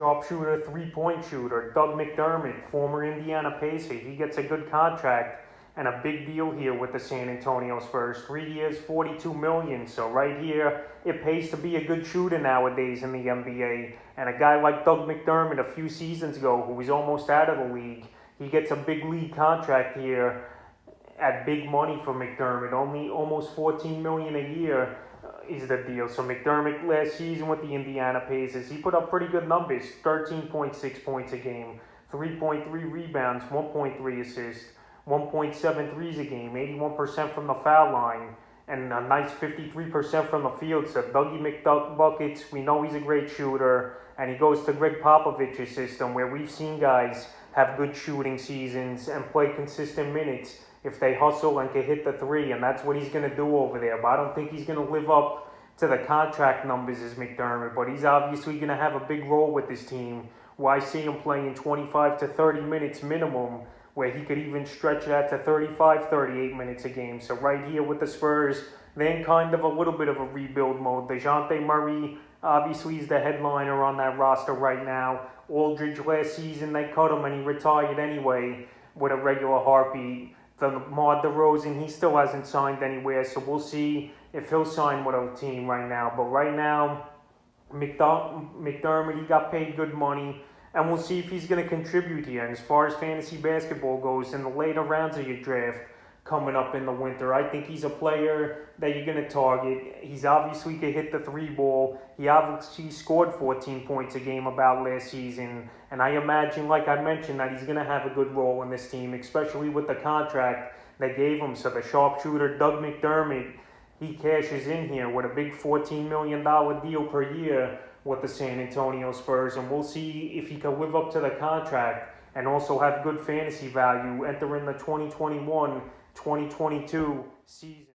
Sharpshooter, three-point shooter, Doug McDermott, former Indiana Pacer. He gets a good contract and a big deal here with the San Antonio Spurs. 3 years, $42 million. So right here, it pays to be a good shooter nowadays in the NBA. And a guy like Doug McDermott a few seasons ago, who was almost out of the league, he gets a big league contract here at big money for McDermott. Only almost $14 million a year is the deal. So McDermott last season with the Indiana Pacers, he put up pretty good numbers: 13.6 points a game, 3.3 rebounds, 1.3 assists, 1.7 threes a game, 81% from the foul line, and a nice 53% from the field. So Dougie McBuckets, we know he's a great shooter, and he goes to Greg Popovich's system, where we've seen guys have good shooting seasons and play consistent minutes if they hustle and can hit the three, and that's what he's going to do over there. But I don't think he's going to live up to the contract numbers as McDermott, but he's obviously going to have a big role with this team, where I see him playing 25 to 30 minutes minimum, where he could even stretch that to 35, 38 minutes a game. So right here with the Spurs, they're in kind of a little bit of a rebuild mode. DeJounte Murray obviously is the headliner on that roster right now. Aldridge last season, they cut him and he retired anyway with a regular heartbeat. DeMar DeRozan, he still hasn't signed anywhere, so we'll see if he'll sign with a team right now. But right now, McDermott, he got paid good money, and we'll see if he's going to contribute here. And as far as fantasy basketball goes, in the later rounds of your draft coming up in the winter, I think he's a player that you're going to target. He's obviously can hit the three ball. He obviously scored 14 points a game about last season, and I imagine, like I mentioned, that he's going to have a good role in this team, especially with the contract they gave him. So the sharpshooter, Doug McDermott, he cashes in here with a big $14 million deal per year with the San Antonio Spurs, and we'll see if he can live up to the contract and also have good fantasy value entering the 2021-2022 season.